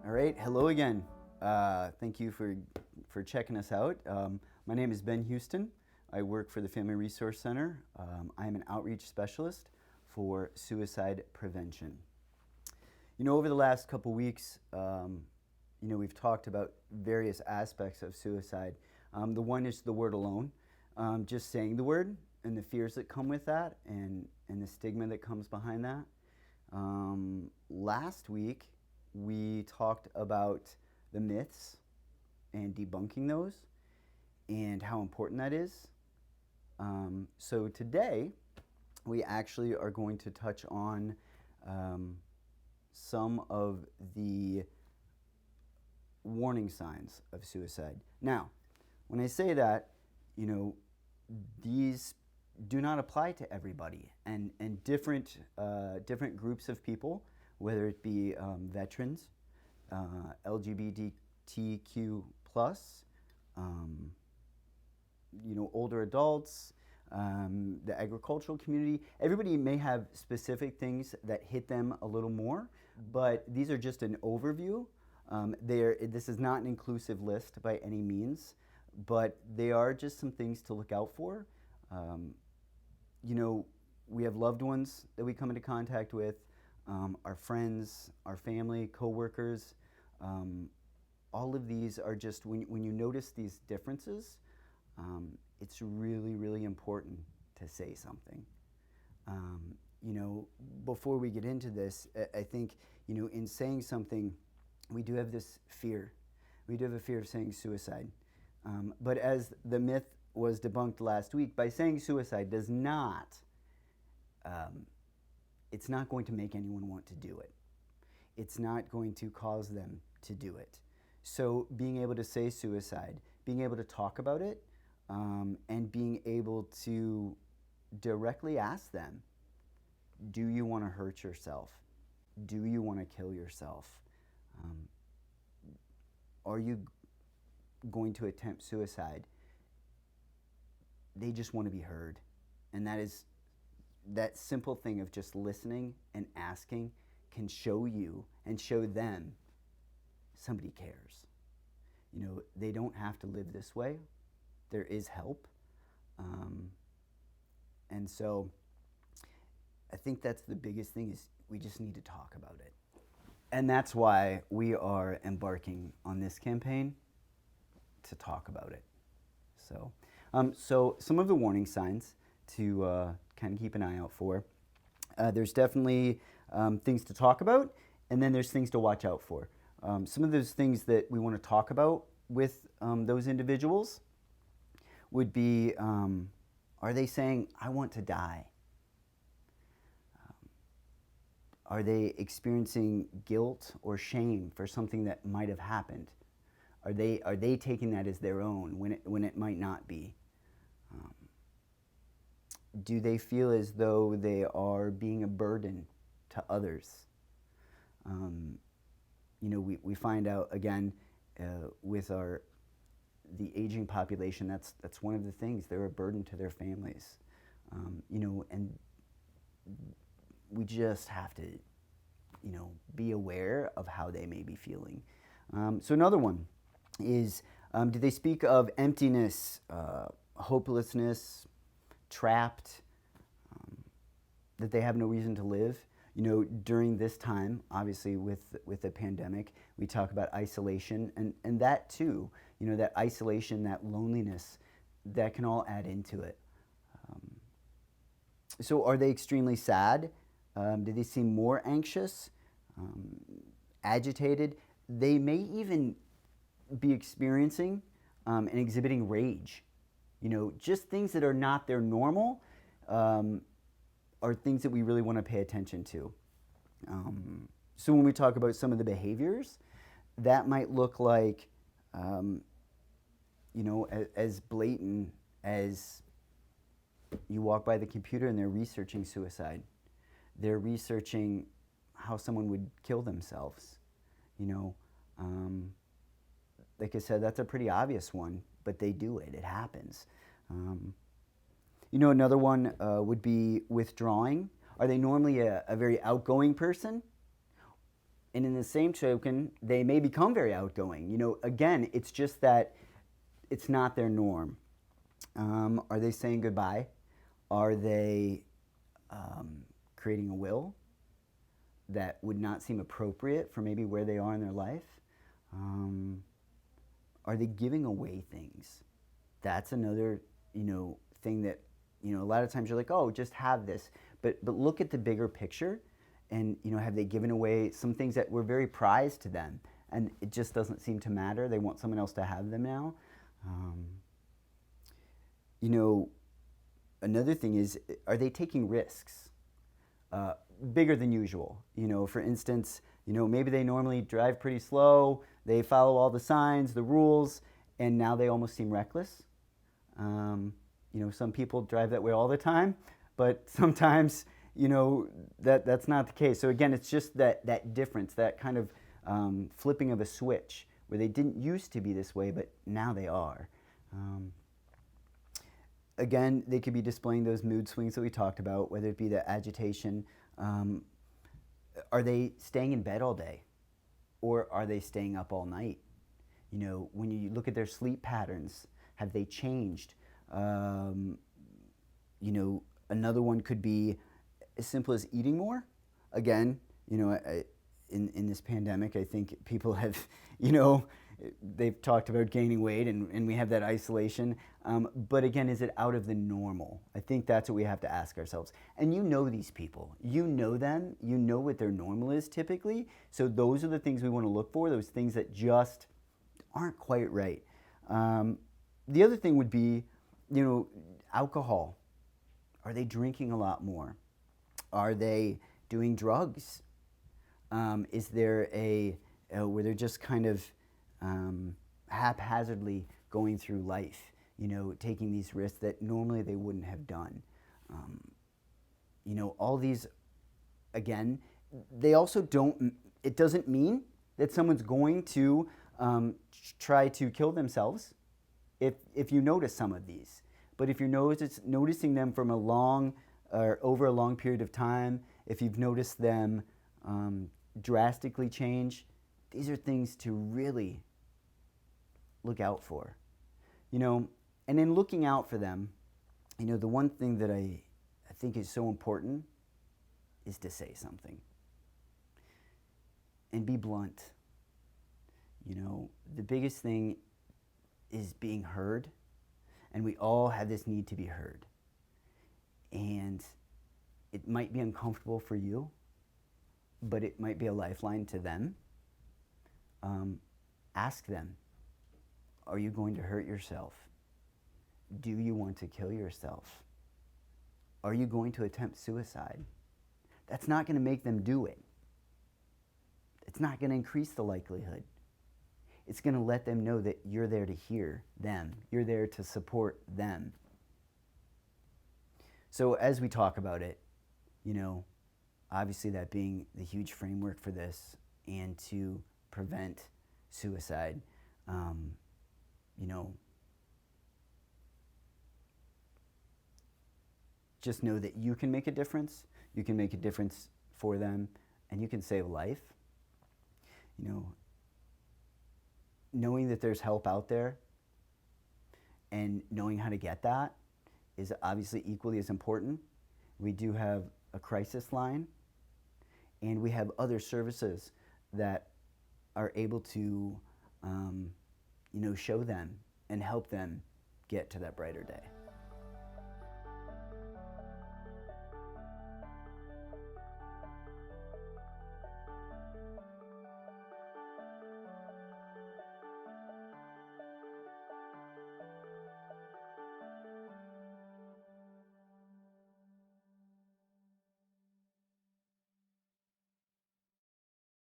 All right, hello again. Thank you for checking us out. My name is Ben Huston. I work for the Family Resource Center. I am an outreach specialist for suicide prevention. Over the last couple weeks, we've talked about various aspects of suicide. The one is the word alone, just saying the word and the fears that come with that and the stigma that comes behind that. Last week, we talked about the myths and debunking those and how important that is. So today, we actually are going to touch on some of the warning signs of suicide. Now, when I say that, these do not apply to everybody, and different groups of people, whether it be veterans, LGBTQ plus, older adults, the agricultural community. Everybody may have specific things that hit them a little more, but these are just an overview. This is not an inclusive list by any means, but they are just some things to look out for. We have loved ones that we come into contact with, our friends, our family, coworkers. All of these are just, when you notice these differences, it's really, really important to say something. Before we get into this, I think, in saying something, we do have this fear. We do have a fear of saying suicide. But as the myth was debunked last week, by saying suicide does not, it's not going to make anyone want to do it. It's not going to cause them to do it. So being able to say suicide, being able to talk about it, and being able to directly ask them, do you want to hurt yourself? Do you want to kill yourself? Are you going to attempt suicide? They just want to be heard. And that simple thing of just listening and asking can show you and show them somebody cares. They don't have to live this way. There is help. And so I think that's the biggest thing, is we just need to talk about it. And that's why we are embarking on this campaign, to talk about it. So some of the warning signs to kind of keep an eye out for. There's definitely things to talk about, and then there's things to watch out for. Some of those things that we want to talk about with those individuals would be, are they saying, I want to die? Are they experiencing guilt or shame for something that might have happened? Are they taking that as their own when it might not be? Do they feel as though they are being a burden to others? We find out again with the aging population, that's one of the things. They're a burden to their families, and we just have to, be aware of how they may be feeling. So another one is, do they speak of emptiness, hopelessness, trapped, that they have no reason to live? During this time, obviously with the pandemic, we talk about isolation, and that too, that isolation, that loneliness, that can all add into it. So are they extremely sad? Do they seem more anxious, agitated? They may even be experiencing and exhibiting rage. Just things that are not their normal are things that we really want to pay attention to. So when we talk about some of the behaviors, that might look like, as blatant as you walk by the computer and they're researching suicide. They're researching how someone would kill themselves. Like I said, that's a pretty obvious one, but they do it. It happens. Another one would be withdrawing. Are they normally a very outgoing person? And in the same token, they may become very outgoing. Again, it's just that it's not their norm. Are they saying goodbye? Are they creating a will that would not seem appropriate for maybe where they are in their life? Are they giving away things? That's another, thing that, a lot of times you're like, oh, just have this. But look at the bigger picture, and, have they given away some things that were very prized to them, and it just doesn't seem to matter? They want someone else to have them now. Another thing is, are they taking risks? Bigger than usual. For instance, maybe they normally drive pretty slow, they follow all the signs, the rules, and now they almost seem reckless. Some people drive that way all the time, but sometimes, that's not the case. So again, it's just that difference, that kind of flipping of a switch, where they didn't used to be this way, but now they are. Again, they could be displaying those mood swings that we talked about, whether it be the agitation. Are they staying in bed all day? Or are they staying up all night? When you look at their sleep patterns, have they changed? Another one could be as simple as eating more. Again, in this pandemic, I think people have, they've talked about gaining weight, and we have that isolation. But again, is it out of the normal? I think that's what we have to ask ourselves. And these people. You know them. You know what their normal is typically. So those are the things we want to look for, those things that just aren't quite right. The other thing would be, alcohol. Are they drinking a lot more? Are they doing drugs? Is there where they're just kind of haphazardly going through life, taking these risks that normally they wouldn't have done? All these, again, they also it doesn't mean that someone's going to try to kill themselves if you notice some of these. But if you're noticing them from a long or over a long period of time, if you've noticed them drastically change, these are things to really look out for. And in looking out for them, the one thing that I think is so important is to say something and be blunt. The biggest thing is being heard, and we all have this need to be heard. And it might be uncomfortable for you, but it might be a lifeline to them. Ask them, are you going to hurt yourself? Do you want to kill yourself? Are you going to attempt suicide? That's not going to make them do it. It's not going to increase the likelihood. It's going to let them know that you're there to hear them. You're there to support them. So as we talk about it, obviously that being the huge framework for this, and to prevent suicide, just know that you can make a difference. You can make a difference for them, and you can save life. Knowing that there's help out there and knowing how to get that is obviously equally as important. We do have a crisis line, and we have other services that are able to, show them and help them get to that brighter day.